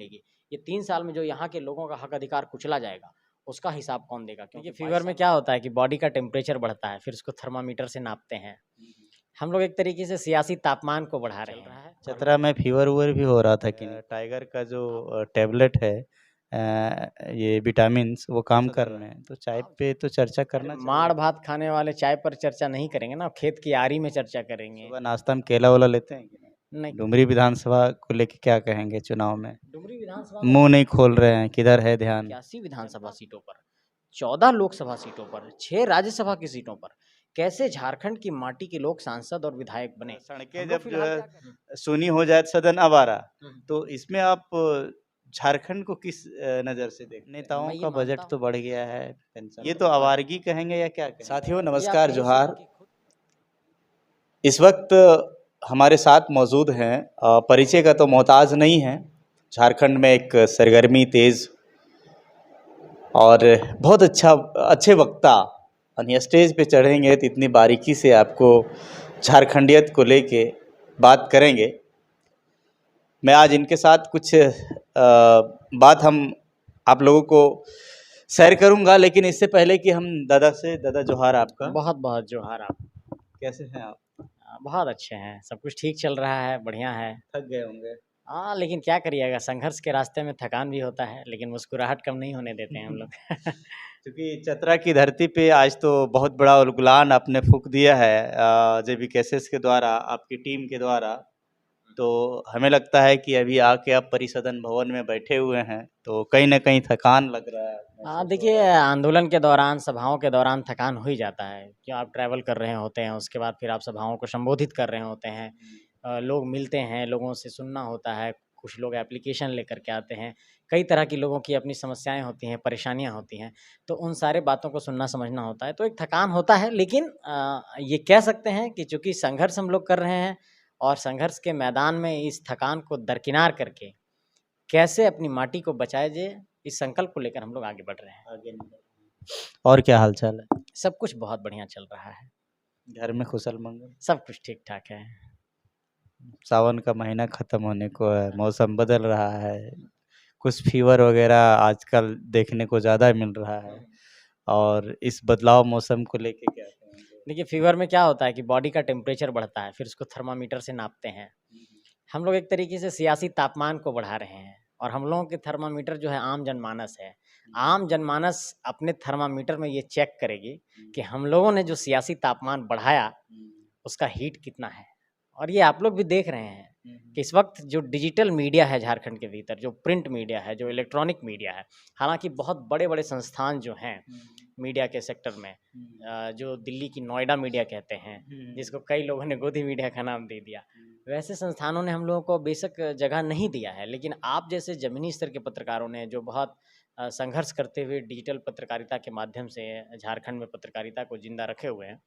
लेगी। ये 3 साल में जो यहाँ के लोगों का हक अधिकार कुचला जाएगा, उसका हिसाब कौन देगा? क्योंकि फीवर में क्या होता है कि बॉडी का टेम्परेचर बढ़ता है, फिर उसको थर्मामीटर से नापते हैं। हम लोग एक तरीके से सियासी तापमान को बढ़ा रहे हैं। चतरा में फीवर भी हो रहा था कि टाइगर का जो टैबलेट है ये विटामिन्स वो काम कर रहे हैं, तो चाय पे तो चर्चा करना चाहिए। माड़ भात खाने वाले चाय पर चर्चा नहीं करेंगे ना, खेत की आरी में चर्चा करेंगे। सुबह नाश्ता में केला वाला लेते हैं कि नहीं, डुमरी विधानसभा को लेके क्या कहेंगे? चुनाव में डुमरी विधानसभा मुंह नहीं खोल रहे हैं, किधर है ध्यान? 81 विधानसभा सीटों पर, 14 लोकसभा सीटों पर, 6 राज्यसभा की सीटों पर कैसे झारखंड की माटी के लोग सांसद और विधायक बने? सड़कें जब जो है सुनी हो जाए सदन आवारा, तो इसमें आप झारखंड को किस नजर से देख? नेताओं का बजट तो बढ़ गया है, पेंशन ये तो आवारगी कहेंगे या क्या कहेंगे? साथियों नमस्कार, जोहार। इस वक्त हमारे साथ मौजूद हैं, परिचय का तो मोहताज नहीं है, झारखंड में एक सरगर्मी तेज और बहुत अच्छे वक्ता, स्टेज पे चढ़ेंगे तो इतनी बारीकी से आपको झारखंडियत को लेके बात करेंगे। मैं आज इनके साथ कुछ बात हम आप लोगों को शेयर करूंगा, लेकिन इससे पहले कि हम दादा जोहार आपका। बहुत बहुत जोहार आप। कैसे हैं आप? बहुत अच्छे हैं, सब कुछ ठीक चल रहा है, बढ़िया है। थक गए होंगे? हाँ, लेकिन क्या करिएगा, संघर्ष के रास्ते में थकान भी होता है, लेकिन मुस्कुराहट कम नहीं होने देते हैं हम लोग। क्योंकि चतरा की धरती पे आज तो बहुत बड़ा उलगुलान आपने फूंक दिया है JBKSS के द्वारा, आपकी टीम के द्वारा। तो हमें लगता है कि अभी आके आप परिसदन भवन में बैठे हुए हैं, तो कहीं ना कहीं थकान लग रहा है। हाँ, देखिए, आंदोलन के दौरान, सभाओं के दौरान थकान हो ही जाता है, क्यों आप ट्रैवल कर रहे होते हैं, उसके बाद फिर आप सभाओं को संबोधित कर रहे होते हैं, लोग मिलते हैं, लोगों से सुनना होता है, कुछ लोग एप्लीकेशन लेकर के आते हैं, कई तरह की लोगों की अपनी समस्याएं होती हैं, परेशानियां होती हैं, तो उन सारे बातों को सुनना समझना होता है, तो एक थकान होता है। लेकिन ये कह सकते हैं कि चूँकि संघर्ष हम लोग कर रहे हैं और संघर्ष के मैदान में इस थकान को दरकिनार करके कैसे अपनी माटी को बचाया जाए, इस संकल्प को लेकर हम लोग आगे बढ़ रहे हैं। और क्या हालचाल है? सब कुछ बहुत बढ़िया चल रहा है, घर में कुशल मंगल? सब कुछ ठीक ठाक है। सावन का महीना खत्म होने को है, मौसम बदल रहा है, कुछ फीवर वगैरह आजकल देखने को ज़्यादा मिल रहा है, और इस बदलाव मौसम को लेके क्या कहेंगे? देखिए, फीवर में क्या होता है कि बॉडी का टेम्परेचर बढ़ता है, फिर उसको थर्मामीटर से नापते हैं। हम लोग एक तरीके से सियासी तापमान को बढ़ा रहे हैं, और हम लोगों के थर्मामीटर जो है आम जनमानस है। आम जनमानस अपने थर्मामीटर में ये चेक करेगी कि हम लोगों ने जो सियासी तापमान बढ़ाया उसका हीट कितना है। और ये आप लोग भी देख रहे हैं कि इस वक्त जो डिजिटल मीडिया है झारखंड के भीतर, जो प्रिंट मीडिया है, जो इलेक्ट्रॉनिक मीडिया है, हालांकि बहुत बड़े बड़े संस्थान जो हैं मीडिया के सेक्टर में, जो दिल्ली की नोएडा मीडिया कहते हैं, जिसको कई लोगों ने गोदी मीडिया का नाम दे दिया, वैसे संस्थानों ने हम लोगों को बेशक जगह नहीं दिया है, लेकिन आप जैसे ज़मीनी स्तर के पत्रकारों ने जो बहुत संघर्ष करते हुए डिजिटल पत्रकारिता के माध्यम से झारखंड में पत्रकारिता को जिंदा रखे हुए हैं,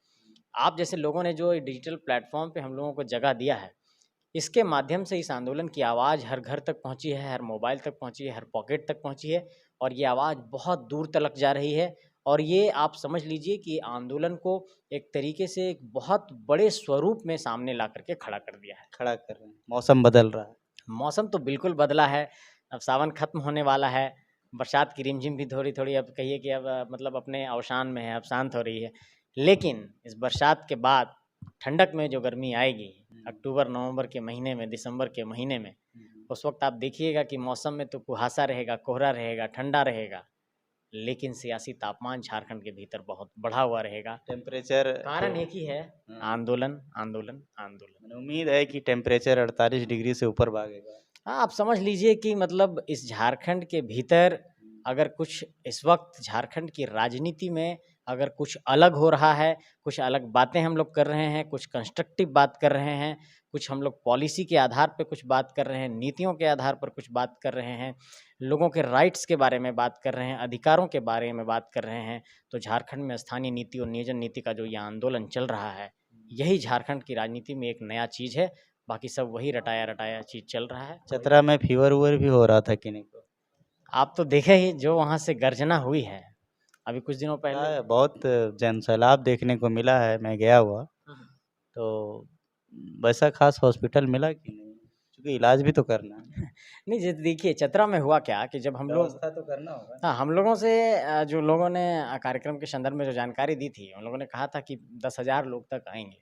आप जैसे लोगों ने जो डिजिटल प्लेटफॉर्म पे हम लोगों को जगह दिया है, इसके माध्यम से इस आंदोलन की आवाज़ हर घर तक पहुंची है, हर मोबाइल तक पहुंची है, हर पॉकेट तक पहुंची है, और ये आवाज़ बहुत दूर तक जा रही है। और ये आप समझ लीजिए कि आंदोलन को एक तरीके से एक बहुत बड़े स्वरूप में सामने ला करके खड़ा कर दिया है। खड़ा कर रहे हैं। मौसम बदल रहा है? मौसम तो बिल्कुल बदला है, अब सावन खत्म होने वाला है, बरसात की रिमझिम भी थोड़ी थोड़ी अब कहिए कि अब मतलब अपने अवसान में है, अब शांत हो रही है। लेकिन इस बरसात के बाद ठंडक में जो गर्मी आएगी अक्टूबर नवंबर के महीने में, दिसंबर के महीने में, उस वक्त आप देखिएगा कि मौसम में तो कुहासा रहेगा, कोहरा रहेगा, ठंडा रहेगा, लेकिन सियासी तापमान झारखंड के भीतर बहुत बढ़ा हुआ रहेगा। टेम्परेचर कारण एक ही है, आंदोलन आंदोलन आंदोलन। उम्मीद है कि टेम्परेचर 48 डिग्री से ऊपर भागेगा। हाँ, आप समझ लीजिए कि मतलब इस झारखंड के भीतर अगर कुछ इस वक्त झारखंड की राजनीति में अगर कुछ अलग हो रहा है, कुछ अलग बातें हम लोग कर रहे हैं, कुछ कंस्ट्रक्टिव बात कर रहे हैं, कुछ हम लोग पॉलिसी के आधार पे कुछ बात कर रहे हैं, नीतियों के आधार पर कुछ बात कर रहे हैं, लोगों के राइट्स के बारे में बात कर रहे हैं, अधिकारों के बारे में बात कर रहे हैं, तो झारखंड में स्थानीय नीति और नियोजन नीति का जो ये आंदोलन चल रहा है, यही झारखंड की राजनीति में एक नया चीज़ है। बाकी सब वही रटाया रटाया चीज़ चल रहा है। चतरा में फीवर भी हो रहा था कि नहीं? आप तो देखे ही, जो वहाँ से गर्जना हुई है अभी कुछ दिनों पहले, बहुत जनसैलाब देखने को मिला है। मैं गया हुआ तो वैसा खास हॉस्पिटल मिला कि नहीं? इलाज भी तो करना है। नहीं जैसे देखिए चतरा में हुआ क्या कि जब हम लोग व्यवस्था तो करना होगा। हाँ हम लोगों से जो लोगों ने कार्यक्रम के संदर्भ में जो जानकारी दी थी उन लोगों ने कहा था कि 10,000 लोग तक आएंगे,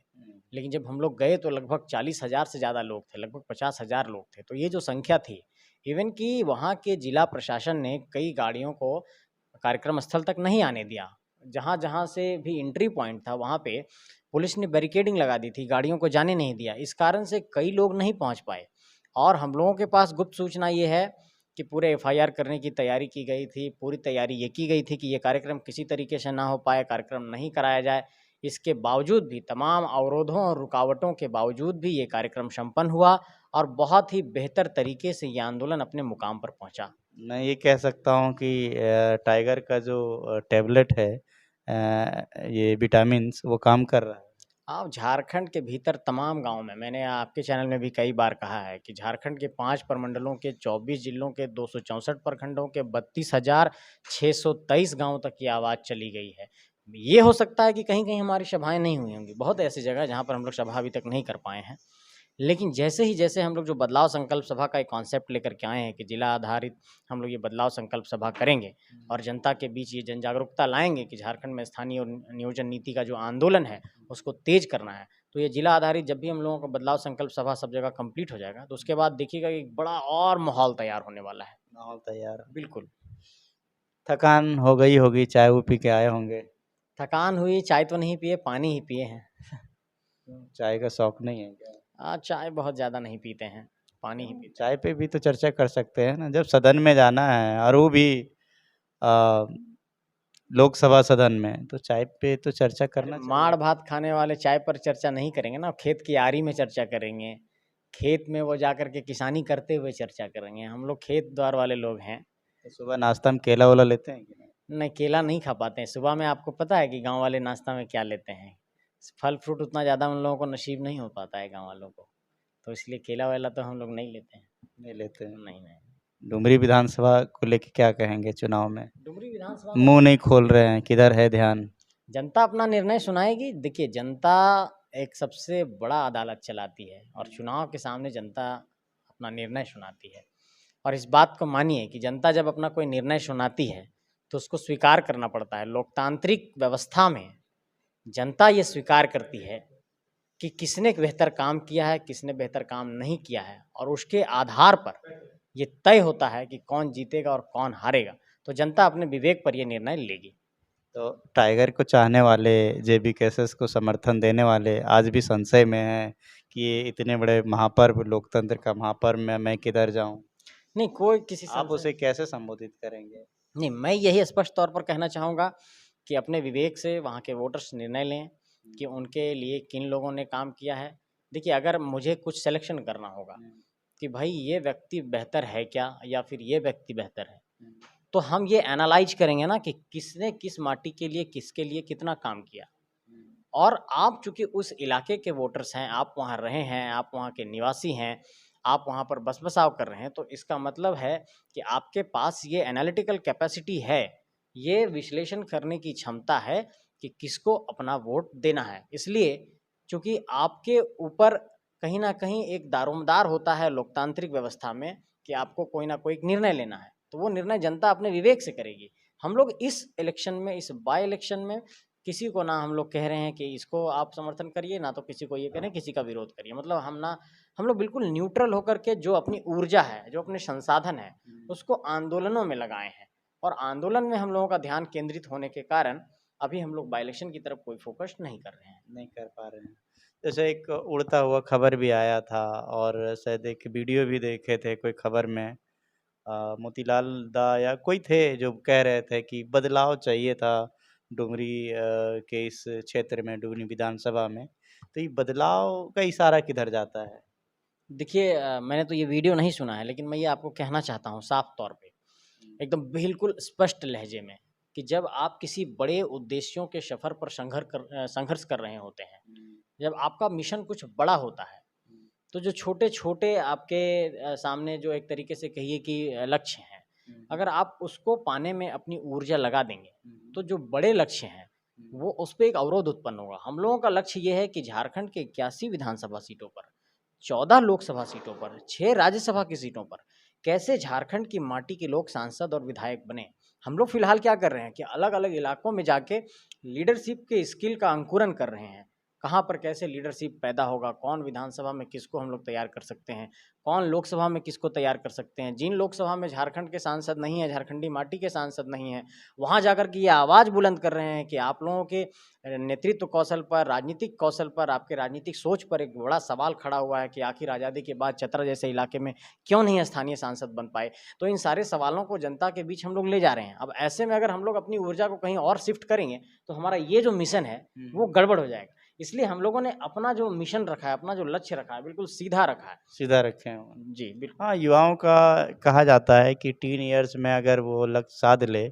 लेकिन जब हम लोग गए तो लगभग 40,000 से ज़्यादा लोग थे, लगभग 50,000 लोग थे। तो ये जो संख्या थी, इवन कि वहाँ के जिला प्रशासन ने कई गाड़ियों को कार्यक्रम स्थल तक नहीं आने दिया। जहाँ जहाँ से भी एंट्री पॉइंट था वहाँ पे पुलिस ने बैरिकेडिंग लगा दी थी, गाड़ियों को जाने नहीं दिया। इस कारण से कई लोग नहीं पहुँच पाए और हम लोगों के पास गुप्त सूचना ये है कि पूरे एफआईआर करने की तैयारी की गई थी। पूरी तैयारी ये की गई थी कि ये कार्यक्रम किसी तरीके से ना हो पाए, कार्यक्रम नहीं कराया जाए। इसके बावजूद भी तमाम अवरोधों और रुकावटों के बावजूद भी ये कार्यक्रम संपन्न हुआ और बहुत ही बेहतर तरीके से ये आंदोलन अपने मुकाम पर पहुंचा। मैं ये कह सकता हूँ कि टाइगर का जो टैबलेट है, ये विटामिन्स, वो काम कर रहा है। आप झारखंड के भीतर तमाम गाँव में, मैंने आपके चैनल में भी कई बार कहा है कि झारखंड के 5 प्रमंडलों के 24 जिलों के 264 प्रखंडों के 32,623 गाँव तक ये आवाज़ चली गई है। ये हो सकता है कि कहीं-कहीं हमारी सभाएँ नहीं हुई होंगी, बहुत ऐसी जगह है जहाँ पर हम लोग सभा अभी तक नहीं कर पाए हैं। लेकिन जैसे हम लोग जो बदलाव संकल्प सभा का एक कॉन्सेप्ट लेकर के आए हैं कि जिला आधारित हम लोग ये बदलाव संकल्प सभा करेंगे और जनता के बीच ये जन जागरूकता लाएंगे कि झारखंड में स्थानीय और नियोजन नीति का जो आंदोलन है उसको तेज करना है। तो ये जिला आधारित जब भी हम लोगों का बदलाव संकल्प सभा सब जगह कंप्लीट हो जाएगा तो उसके बाद देखिएगा एक बड़ा और माहौल तैयार होने वाला है। माहौल तैयार। बिल्कुल। थकान हो गई होगी, चाय वो पी के आए होंगे। थकान हुई, चाय तो नहीं पिए, पानी ही पिए हैं। चाय का शौक नहीं है क्या? चाय बहुत ज़्यादा नहीं पीते हैं, पानी ही पीते चाय पे भी तो चर्चा कर सकते हैं ना, जब सदन में जाना है और वो भी आ, लोकसभा सदन में, तो चाय पे तो चर्चा करना हैं। चाहिए। माड़ भात खाने वाले चाय पर चर्चा नहीं करेंगे ना, खेत की आरी में चर्चा करेंगे। खेत में वो जा कर के किसानी करते हुए चर्चा करेंगे। हम लोग खेत द्वार वाले लोग हैं। तो सुबह नाश्ता में केला वेला लेते हैं कि नहीं? नहीं, केला नहीं खा पाते हैं। सुबह में आपको पता है कि गाँव वाले नाश्ता में क्या लेते हैं? फल फ्रूट उतना ज़्यादा उन लोगों को नसीब नहीं हो पाता है गाँव वालों को। तो इसलिए केला वेला तो हम लोग नहीं लेते हैं। नहीं लेते हैं। नहीं, नहीं। डुमरी विधानसभा को लेके क्या कहेंगे चुनाव में? डुमरी विधानसभा मुंह नहीं खोल रहे हैं, किधर है ध्यान? जनता अपना निर्णय सुनाएगी। देखिए जनता एक सबसे बड़ा अदालत चलाती है और चुनाव के सामने जनता अपना निर्णय सुनाती है। और इस बात को मानिए कि जनता जब अपना कोई निर्णय सुनाती है तो उसको स्वीकार करना पड़ता है। लोकतांत्रिक व्यवस्था में जनता ये स्वीकार करती है कि किसने बेहतर काम किया है, किसने बेहतर काम नहीं किया है और उसके आधार पर ये तय होता है कि कौन जीतेगा और कौन हारेगा। तो जनता अपने विवेक पर ये निर्णय लेगी। तो टाइगर को चाहने वाले, जेबी कैसेस को समर्थन देने वाले आज भी संशय में हैं कि ये इतने बड़े महापर्व, लोकतंत्र का महापर्व में मैं किधर जाऊं? नहीं, कोई किसी आप संशय उसे कैसे संबोधित करेंगे? नहीं, मैं यही स्पष्ट तौर पर कहना चाहूँगा कि अपने विवेक से वहाँ के वोटर्स निर्णय लें कि उनके लिए किन लोगों ने काम किया है। देखिए अगर मुझे कुछ सिलेक्शन करना होगा कि भाई ये व्यक्ति बेहतर है क्या या फिर ये व्यक्ति बेहतर है, तो हम ये एनालाइज करेंगे ना कि किसने किस माटी के लिए, किसके लिए कितना काम किया। और आप चूँकि उस इलाके के वोटर्स हैं, आप वहाँ रहे हैं, आप वहाँ के निवासी हैं, आप वहाँ पर बस-बसाव कर रहे हैं, तो इसका मतलब है कि आपके पास ये एनालिटिकल कैपेसिटी है, ये विश्लेषण करने की क्षमता है कि किसको अपना वोट देना है। इसलिए चूँकि आपके ऊपर कहीं न कहीं एक दारोमदार होता है लोकतांत्रिक व्यवस्था में कि आपको कोई ना कोई एक निर्णय लेना है, तो वो निर्णय जनता अपने विवेक से करेगी। हम लोग इस इलेक्शन में, इस बाय इलेक्शन में किसी को ना हम लोग कह रहे हैं कि इसको आप समर्थन करिए, ना तो किसी को ये कह रहे हैं किसी का विरोध करिए। मतलब हम लोग बिल्कुल न्यूट्रल होकर के जो अपनी ऊर्जा है, जो अपने संसाधन है, उसको आंदोलनों में लगाए हैं और आंदोलन में हम लोगों का ध्यान केंद्रित होने के कारण अभी हम लोग बाय इलेक्शन की तरफ कोई फोकस नहीं कर रहे हैं। नहीं कर पा रहे हैं। जैसे एक उड़ता हुआ खबर भी आया था और शायद एक वीडियो भी देखे थे कोई खबर में, मोतीलाल दा या कोई थे जो कह रहे थे कि बदलाव चाहिए था डुमरी के इस क्षेत्र में, डुमरी विधानसभा में। तो ये बदलाव का इशारा किधर जाता है? देखिए मैंने तो ये वीडियो नहीं सुना है, लेकिन मैं ये आपको कहना चाहता हूँ साफ तौर पे, एकदम बिल्कुल स्पष्ट लहजे में कि जब आप किसी बड़े उद्देश्यों के सफ़र पर संघर्ष कर रहे होते हैं, जब आपका मिशन कुछ बड़ा होता है, तो जो छोटे-छोटे आपके सामने जो एक तरीके से कहिए कि लक्ष्य हैं, अगर आप उसको पाने में अपनी ऊर्जा लगा देंगे, तो जो बड़े लक्ष्य हैं, वो उस पे एक अवरोध उत्पन्न होगा। हम लोगों का लक्ष्य ये है कि झारखंड के 81 विधानसभा सीटों पर 14 लोकसभा सीटों पर, 6 राज्यसभा की सीटों पर कैसे झारखंड की माटी के लोग सांसद और विधायक बने। हम लोग फिलहाल क्या कर रहे हैं कि अलग अलग इलाकों में जाके लीडरशिप के स्किल का अंकुरन कर रहे हैं। कहाँ पर कैसे लीडरशिप पैदा होगा, कौन विधानसभा में किसको हम लोग तैयार कर सकते हैं, कौन लोकसभा में किसको तैयार कर सकते हैं। जिन लोकसभा में झारखंड के सांसद नहीं है, झारखंडी माटी के सांसद नहीं है, वहाँ जाकर के ये आवाज़ बुलंद कर रहे हैं कि आप लोगों के नेतृत्व कौशल पर, राजनीतिक कौशल पर, आपके राजनीतिक सोच पर एक बड़ा सवाल खड़ा हुआ है कि आखिर आज़ादी के बाद चतरा जैसे इलाके में क्यों नहीं स्थानीय सांसद बन पाए। तो इन सारे सवालों को जनता के बीच हम लोग ले जा रहे हैं। अब ऐसे में अगर हम लोग अपनी ऊर्जा को कहीं और शिफ्ट करेंगे तो हमारा ये जो मिशन है वो गड़बड़ हो जाएगा। इसलिए हम लोगों ने अपना जो मिशन रखा है, अपना जो लक्ष्य रखा है, बिल्कुल सीधा रखा है। सीधा रखे हैं। जी, बिल्कुल। हाँ, युवाओं का कहा जाता है कि टीन ईयर्स में अगर वो लक्ष्य साध ले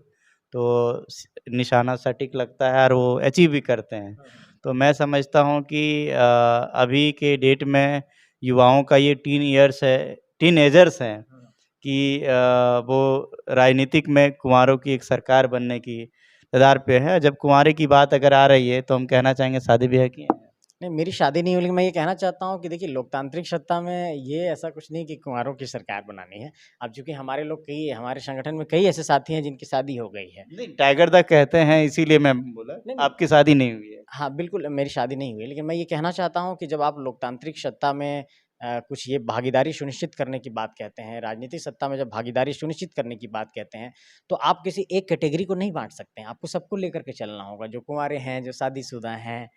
तो निशाना सटीक लगता है और वो अचीव भी करते हैं। तो मैं समझता हूँ कि अभी के डेट में युवाओं का ये टीन ईयर्स है, टीनेजर्स हैं कि वो राजनीतिक में कुंवारों की एक सरकार बनने की कगार पे है। जब कुंवारे की बात अगर आ रही है तो हम कहना चाहेंगे शादी ब्याह की है? नहीं, मेरी शादी नहीं हुई, लेकिन मैं ये कहना चाहता हूँ कि देखिए लोकतांत्रिक सत्ता में ये ऐसा कुछ नहीं कि कुंवारों की सरकार बनानी है। अब चूँकि हमारे लोग कई हमारे संगठन में कई ऐसे साथी हैं जिनकी शादी हो गई है। नहीं, टाइगर दा कहते हैं इसीलिए मैं बोला। नहीं, आपकी शादी नहीं हुई है? हाँ, बिल्कुल मेरी शादी नहीं हुई है, लेकिन मैं ये कहना चाहता हूँ कि जब आप लोकतांत्रिक सत्ता में कुछ ये भागीदारी सुनिश्चित करने की बात कहते हैं, राजनीतिक सत्ता में जब भागीदारी सुनिश्चित करने की बात कहते हैं, तो आप किसी एक कैटेगरी को नहीं बाँट सकते हैं, आपको सबको लेकर के चलना होगा। जो कुँवारे हैं, जो शादीशुदा हैं,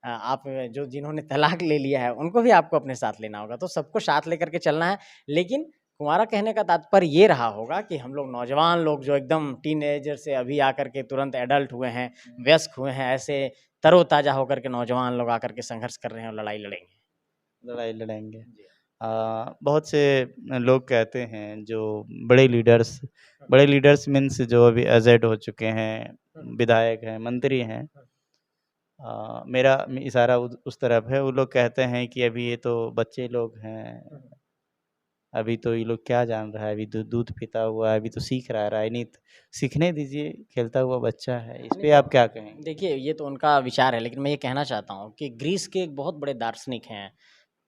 आप जो जिन्होंने तलाक ले लिया है, उनको भी आपको अपने साथ लेना होगा, तो सबको साथ लेकर के चलना है। लेकिन कुँवारा कहने का तात्पर्य ये रहा होगा कि हम लोग नौजवान लोग जो एकदम टीनेजर से अभी आकर के तुरंत एडल्ट हुए हैं, वयस्क हुए हैं, ऐसे तरोताज़ा होकर के नौजवान लोग आकर के संघर्ष कर रहे हैं और लड़ाई लड़ेंगे। लड़ाई लड़ेंगे। बहुत से लोग कहते हैं जो बड़े लीडर्स मीन्स जो अभी एजेड हो चुके हैं, विधायक हैं, मंत्री हैं। मेरा इशारा उस तरफ है। वो लोग कहते हैं कि अभी ये तो बच्चे लोग हैं, अभी तो ये लोग क्या जान रहा है, अभी दूध पीता हुआ है, अभी तो सीख रहा है राजनीति, सीखने दीजिए, खेलता हुआ बच्चा है। इस पे आप क्या कहेंगे? देखिए, ये तो उनका विचार है, लेकिन मैं ये कहना चाहता हूँ कि ग्रीस के एक बहुत बड़े दार्शनिक हैं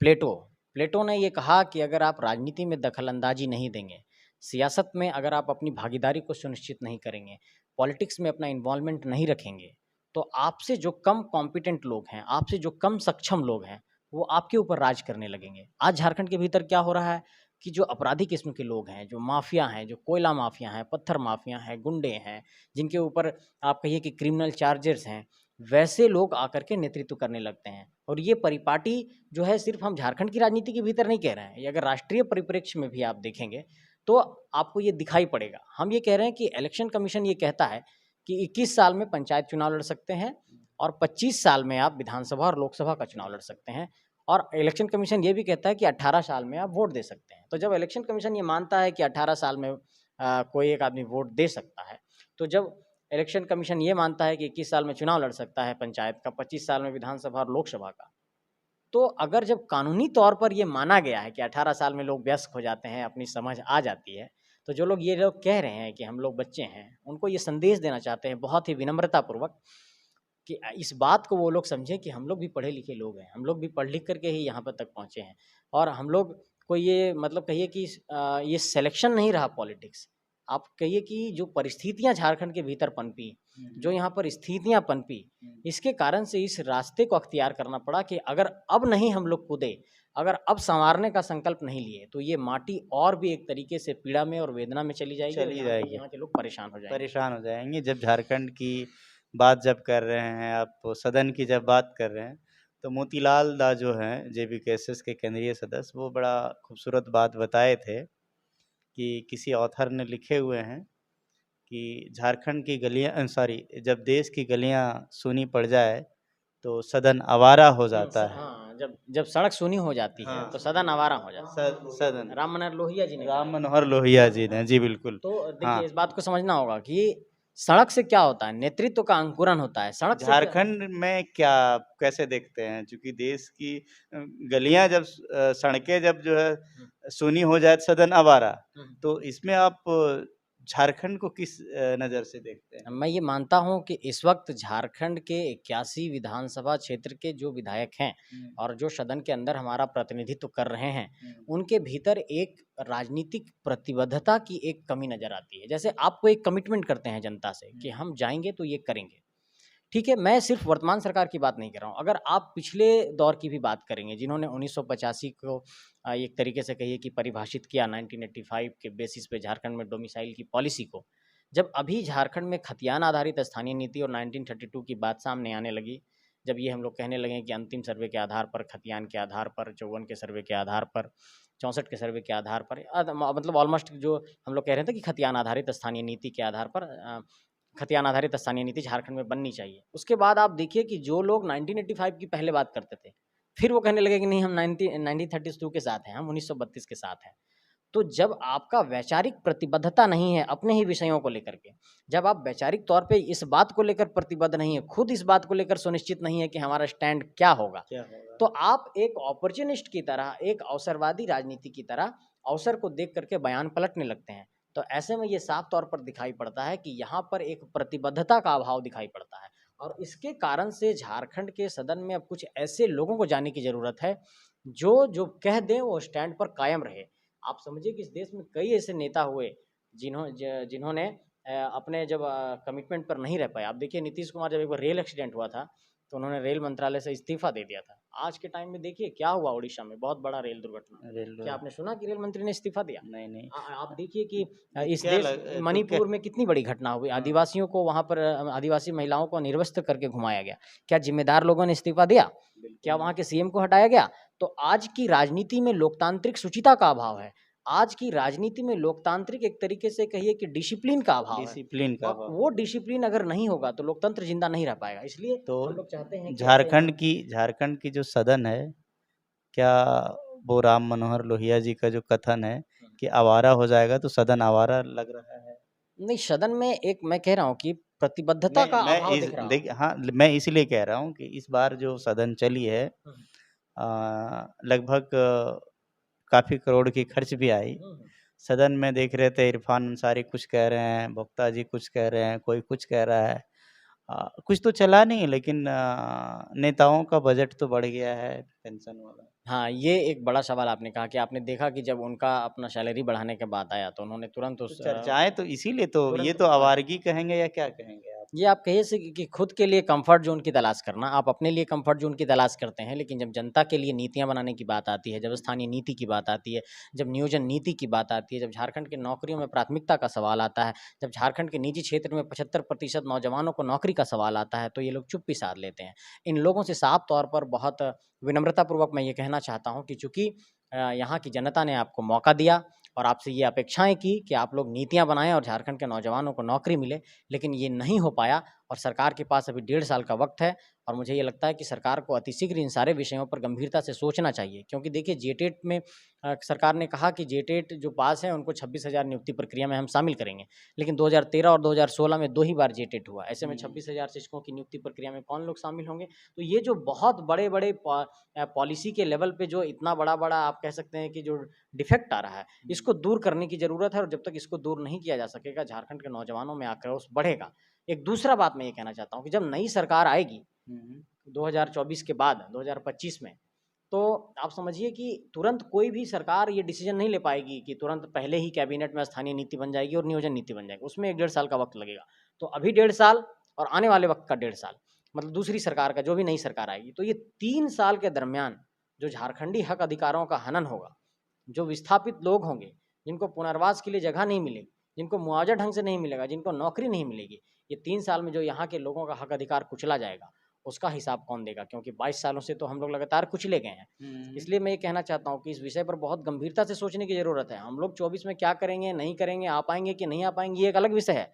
प्लेटो। प्लेटो ने ये कहा कि अगर आप राजनीति में दखल-अंदाज़ी नहीं देंगे, सियासत में अगर आप अपनी भागीदारी को सुनिश्चित नहीं करेंगे, पॉलिटिक्स में अपना इन्वॉल्वमेंट नहीं रखेंगे, तो आपसे जो कम कॉम्पिटेंट लोग हैं, आपसे जो कम सक्षम लोग हैं, वो आपके ऊपर राज करने लगेंगे। आज झारखंड के भीतर क्या हो रहा है कि जो अपराधी किस्म के लोग हैं, जो माफिया हैं, जो कोयला माफिया हैं, पत्थर माफिया हैं, गुंडे हैं, जिनके ऊपर आप कहिए कि क्रिमिनल चार्जेस हैं, वैसे लोग आकर के नेतृत्व करने लगते हैं। और ये परिपाटी जो है सिर्फ हम झारखंड की राजनीति के भीतर नहीं कह रहे हैं, ये अगर राष्ट्रीय परिप्रेक्ष्य में भी आप देखेंगे तो आपको ये दिखाई पड़ेगा। हम ये कह रहे हैं कि इलेक्शन कमीशन ये कहता है कि 21 साल में पंचायत चुनाव लड़ सकते हैं और 25 साल में आप विधानसभा और लोकसभा का चुनाव लड़ सकते हैं। और इलेक्शन कमीशन ये भी कहता है कि 18 साल में आप वोट दे सकते हैं। तो जब इलेक्शन कमीशन ये मानता है कि 18 साल में कोई एक आदमी वोट दे सकता है, तो जब इलेक्शन कमीशन ये मानता है कि 21 साल में चुनाव लड़ सकता है पंचायत का, 25 साल में विधानसभा और लोकसभा का, तो अगर जब कानूनी तौर पर ये माना गया है कि 18 साल में लोग वयस्क हो जाते हैं, अपनी समझ आ जाती है, तो जो लोग ये लोग कह रहे हैं कि हम लोग बच्चे हैं, उनको ये संदेश देना चाहते हैं बहुत ही विनम्रतापूर्वक कि इस बात को वो लोग समझें कि हम लोग भी पढ़े लिखे लोग हैं, हम लोग भी पढ़ लिख करके ही यहाँ पर तक पहुँचे हैं। और हम लोग को ये मतलब कहिए कि ये सिलेक्शन नहीं रहा पॉलिटिक्स, आप कहिए कि जो परिस्थितियाँ झारखंड के भीतर पनपी, जो यहाँ पर स्थितियाँ पनपी, इसके कारण से इस रास्ते को अख्तियार करना पड़ा कि अगर अब नहीं हम लोग कूदे, अगर अब संवारने का संकल्प नहीं लिए, तो ये माटी और भी एक तरीके से पीड़ा में और वेदना में चली जाएगी। यहाँ के लोग परेशान हो जाएंगे। जब झारखंड की बात जब कर रहे हैं आप, सदन की जब बात कर रहे हैं, तो मोतीलाल दा जो हैं JBKSS के केंद्रीय सदस्य, वो बड़ा खूबसूरत बात बताए थे कि किसी ऑथर ने लिखे हुए हैं कि झारखंड की गलियां जब देश की गलियां सूनी पड़ जाए तो सदन आवारा हो जाता है। हाँ, जब सड़क सूनी हो जाती है तो सदन आवारा हो जाता है। सदन राम मनोहर लोहिया जी ने राम मनोहर लोहिया जी ने, जी बिल्कुल। तो देखिए इस बात को समझना होगा कि सड़क से क्या होता है, नेतृत्व का अंकुरन होता है। सड़क झारखंड में क्या कैसे देखते हैं, क्योंकि देश की गलियां जब सड़कें जब जो है सूनी हो जाए, सदन आवारा, तो इसमें आप झारखंड को किस नज़र से देखते हैं? मैं ये मानता हूँ कि इस वक्त झारखंड के 81 विधानसभा क्षेत्र के जो विधायक हैं और जो सदन के अंदर हमारा प्रतिनिधित्व कर रहे हैं, उनके भीतर एक राजनीतिक प्रतिबद्धता की एक कमी नज़र आती है। जैसे आपको एक कमिटमेंट करते हैं जनता से कि हम जाएँगे तो ये करेंगे। ठीक है, मैं सिर्फ वर्तमान सरकार की बात नहीं कर रहा हूँ। अगर आप पिछले दौर की भी बात करेंगे, जिन्होंने 1985 को एक तरीके से कहिए कि परिभाषित किया 1985 के बेसिस पे झारखंड में डोमिसाइल की पॉलिसी को। जब अभी झारखंड में खतियान आधारित स्थानीय नीति और 1932 की बात सामने आने लगी, जब ये हम लोग कहने लगे कि अंतिम सर्वे के आधार पर, खतियान के आधार पर, 54 के सर्वे के आधार पर, 64 के सर्वे के आधार पर, मतलब ऑलमोस्ट जो हम लोग कह रहे थे कि खतियान आधारित स्थानीय नीति के आधार पर खतियान आधारित स्थानीय नीति झारखंड में बननी चाहिए। उसके बाद आप देखिए कि जो लोग 1985 की पहले बात करते थे, फिर वो कहने लगे कि नहीं हम 1932 के साथ हैं, हम 1932 के साथ हैं। तो जब आपका वैचारिक प्रतिबद्धता नहीं है अपने ही विषयों को लेकर के, जब आप वैचारिक तौर पे इस बात को लेकर प्रतिबद्ध नहीं है, खुद इस बात को लेकर सुनिश्चित नहीं है कि हमारा स्टैंड क्या होगा, तो आप एक अपॉर्चुनिस्ट की तरह, एक अवसरवादी राजनीति की तरह अवसर को देख करके बयान पलटने लगते हैं। तो ऐसे में ये साफ तौर पर दिखाई पड़ता है कि यहाँ पर एक प्रतिबद्धता का अभाव दिखाई पड़ता है और इसके कारण से झारखंड के सदन में अब कुछ ऐसे लोगों को जाने की ज़रूरत है जो कह दें वो स्टैंड पर कायम रहे। आप समझिए कि इस देश में कई ऐसे नेता हुए जिन्होंने अपने जब कमिटमेंट पर नहीं रह पाए। आप देखिए नीतीश कुमार जब एक बार रेल एक्सीडेंट हुआ था तो उन्होंने रेल मंत्रालय से इस्तीफा दे दिया था। आज के टाइम में देखिए क्या हुआ उड़ीसा में, बहुत बड़ा रेल दुर्घटना। क्या आपने सुना कि रेल मंत्री ने इस्तीफा दिया? नहीं। आप देखिए कि इस देश मणिपुर में कितनी बड़ी घटना हुई, आदिवासियों को वहाँ पर आदिवासी महिलाओं को निर्वस्त्र करके घुमाया गया। क्या जिम्मेदार लोगों ने इस्तीफा दिया? क्या वहाँ के सीएम को हटाया गया? तो आज की राजनीति में लोकतांत्रिक शुचिता का अभाव है। आज की राजनीति में लोकतांत्रिक एक तरीके से कहिए कि डिसिप्लिन का अभाव है। डिसिप्लिन का और वो डिसिप्लिन अगर नहीं होगा तो लोकतंत्र जिंदा नहीं रह पाएगा। इसलिए तो हम लोग चाहते हैं कि झारखंड की जो सदन है, क्या वो राम मनोहर लोहिया जी का जो कथन है कि आवारा हो जाएगा तो सदन आवारा लग रहा है? नहीं, सदन में एक मैं कह रहा हूँ कि प्रतिबद्धता का मैं अभाव इस दिख रहा देख हाँ, मैं इसलिए कह रहा हूँ कि इस बार जो सदन चली है लगभग काफ़ी करोड़ की खर्च भी आई। सदन में देख रहे थे इरफान अंसारी कुछ कह रहे हैं, भोक्ता जी कुछ कह रहे हैं, कोई कुछ कह रहा है। कुछ तो चला नहीं, लेकिन नेताओं का बजट तो बढ़ गया है पेंशन वाला। हाँ, ये एक बड़ा सवाल आपने कहा कि आपने देखा कि जब उनका अपना सैलरी बढ़ाने के बाद आया तो उन्होंने तुरंत तो उस चर्चाएँ तो इसीलिए तो तुरंत ये उस तो पर आवारगी कहेंगे या क्या कहेंगे आप? ये आप कहिए से कि खुद के लिए कंफर्ट जोन की तलाश करना, आप अपने लिए कंफर्ट जोन की तलाश करते हैं, लेकिन जब जनता के लिए नीतियाँ बनाने की बात आती है, जब स्थानीय नीति की बात आती है, जब नियोजन नीति की बात आती है, जब झारखंड की नौकरियों में प्राथमिकता का सवाल आता है, जब झारखंड के निजी क्षेत्र में 75% नौजवानों को नौकरी का सवाल आता है, तो ये लोग चुप्पी साध लेते हैं। इन लोगों से साफ तौर पर बहुत विनम्रतापूर्वक मैं ये कहना चाहता हूँ कि चूँकि यहाँ की जनता ने आपको मौका दिया और आपसे ये अपेक्षाएँ की कि आप लोग नीतियाँ बनाएँ और झारखंड के नौजवानों को नौकरी मिले, लेकिन ये नहीं हो पाया और सरकार के पास अभी 1.5 साल का वक्त है और मुझे ये लगता है कि सरकार को अतिशीघ्र इन सारे विषयों पर गंभीरता से सोचना चाहिए। क्योंकि देखिए जेटेट में सरकार ने कहा कि जेटेट जो पास है उनको 26,000 नियुक्ति प्रक्रिया में हम शामिल करेंगे, लेकिन 2013 और 2016 में 2 ही बार जेटेट हुआ। ऐसे में 26,000 शिक्षकों की नियुक्ति प्रक्रिया में कौन लोग शामिल होंगे? तो ये जो बहुत बड़े-बड़े पॉलिसी के लेवल पे जो इतना बड़ा-बड़ा आप कह सकते हैं कि जो डिफेक्ट आ रहा है, इसको दूर करने की ज़रूरत है और जब तक इसको दूर नहीं किया जा सकेगा, झारखंड के नौजवानों में आक्रोश बढ़ेगा। एक दूसरा बात मैं ये कहना चाहता हूँ कि जब नई सरकार आएगी 2024 के बाद 2025 में, तो आप समझिए कि तुरंत कोई भी सरकार ये डिसीजन नहीं ले पाएगी कि तुरंत पहले ही कैबिनेट में स्थानीय नीति बन जाएगी और नियोजन नीति बन जाएगी। उसमें 1-1.5 साल का वक्त लगेगा। तो अभी 1.5 साल और आने वाले वक्त का 1.5 साल, मतलब दूसरी सरकार का जो भी नई सरकार आएगी, तो ये 3 साल के दरमियान जो झारखंडी हक अधिकारों का हनन होगा, जो विस्थापित लोग होंगे, जिनको पुनर्वास के लिए जगह नहीं मिलेगी, जिनको मुआवजा ढंग से नहीं मिलेगा, जिनको नौकरी नहीं मिलेगी, ये 3 साल में जो यहाँ के लोगों का हक अधिकार कुचला जाएगा, उसका हिसाब कौन देगा? क्योंकि 22 सालों से तो हम लोग लगातार कुचले गए हैं। इसलिए मैं ये कहना चाहता हूँ कि इस विषय पर बहुत गंभीरता से सोचने की ज़रूरत है। हम लोग 24 में क्या करेंगे, नहीं करेंगे, आ पाएँगे कि नहीं आ पाएँगे, ये एक अलग विषय है।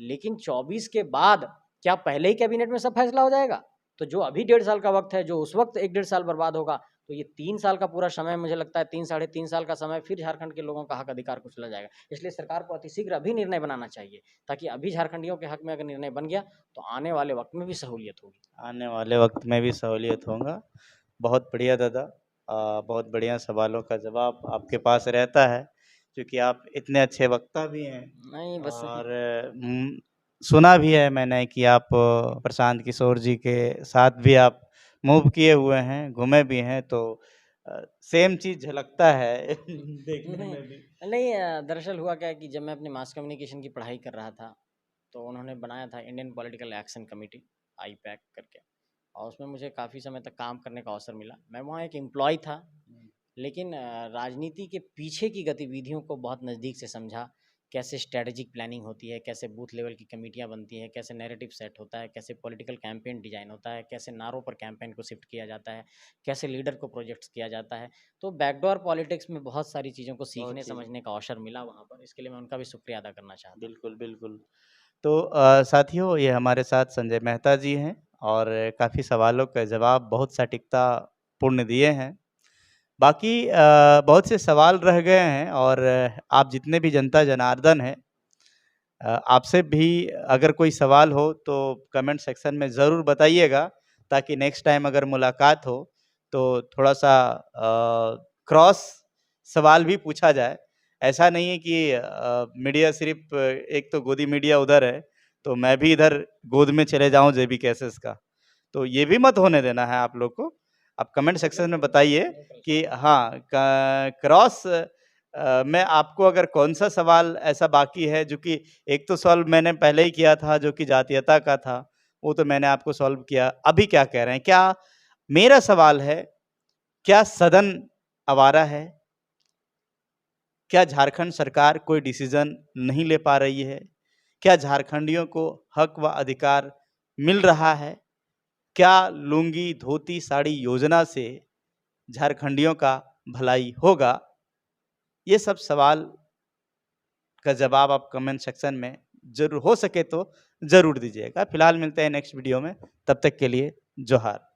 लेकिन 24 के बाद क्या पहले ही कैबिनेट में सब फैसला हो जाएगा? तो जो अभी 1.5 साल का वक्त है, जो उस वक्त 1-1.5 साल बर्बाद होगा, तो ये 3 साल का पूरा समय मुझे लगता है 3 साढ़े 3 साल का समय फिर झारखंड के लोगों का हक अधिकार कुचला जाएगा। इसलिए सरकार को अतिशीघ्र अभी निर्णय बनाना चाहिए, ताकि अभी झारखंडियों के हक में अगर निर्णय बन गया, तो आने वाले वक्त में भी सहूलियत होगी। आने वाले वक्त में भी सहूलियत होगा। बहुत बढ़िया दादा, बहुत बढ़िया सवालों का जवाब आपके पास रहता है। क्योंकि आप इतने अच्छे वक्ता भी हैं। नहीं बस और सुना भी है मैंने कि आप प्रशांत किशोर जी के साथ भी आप मूव किए हुए हैं, घूमे भी हैं, तो सेम चीज़ झलकता है देखने में भी। नहीं दरअसल हुआ क्या है कि जब मैं अपनी मास कम्युनिकेशन की पढ़ाई कर रहा था, तो उन्होंने बनाया था Indian political action committee, IUPAC करके, और उसमें मुझे काफ़ी समय तक काम करने का अवसर मिला। मैं वहाँ एक एम्प्लॉय था, लेकिन राजनीति के पीछे की गतिविधियों को बहुत नज़दीक से समझा। कैसे स्ट्रैटेजिक प्लानिंग होती है, कैसे बूथ लेवल की कमेटियाँ बनती हैं, कैसे नैरेटिव सेट होता है, कैसे पॉलिटिकल कैंपेन डिज़ाइन होता है, कैसे नारों पर कैंपेन को शिफ्ट किया जाता है, कैसे लीडर को प्रोजेक्ट्स किया जाता है। तो बैकडोर पॉलिटिक्स में बहुत सारी चीज़ों को सीखने समझने का अवसर मिला वहाँ पर। इसके लिए मैं उनका भी शुक्रिया अदा करना चाहता हूँ। बिल्कुल, बिल्कुल। तो साथियों, ये हमारे साथ संजय मेहता जी हैं और काफ़ी सवालों का जवाब बहुत सटीकता पूर्ण दिए हैं। बाकी बहुत से सवाल रह गए हैं और आप जितने भी जनता जनार्दन हैं, आपसे भी अगर कोई सवाल हो तो कमेंट सेक्शन में ज़रूर बताइएगा, ताकि नेक्स्ट टाइम अगर मुलाकात हो तो थोड़ा-सा क्रॉस सवाल भी पूछा जाए। ऐसा नहीं है कि मीडिया सिर्फ़ एक तो गोदी मीडिया उधर है, तो मैं भी इधर गोद में चले जाऊँ जेबी कैसेस का। तो ये भी मत होने देना है आप लोग को। आप कमेंट सेक्शन में बताइए कि हाँ, क्रॉस में आपको अगर कौन-सा सवाल ऐसा बाकी है, जो कि एक तो सॉल्व मैंने पहले ही किया था जो कि जातीयता का था, वो तो मैंने आपको सॉल्व किया। अभी क्या कह रहे हैं? क्या मेरा सवाल है, क्या सदन आवारा है? क्या झारखंड सरकार कोई डिसीज़न नहीं ले पा रही है? क्या झारखंडियों को हक व अधिकार मिल रहा है? क्या लुंगी, धोती, साड़ी योजना से झारखंडियों का भलाई होगा? ये सब सवाल का जवाब आप कमेंट सेक्शन में ज़रूर हो सके तो ज़रूर दीजिएगा। फिलहाल मिलते हैं नेक्स्ट वीडियो में, तब तक के लिए जोहार।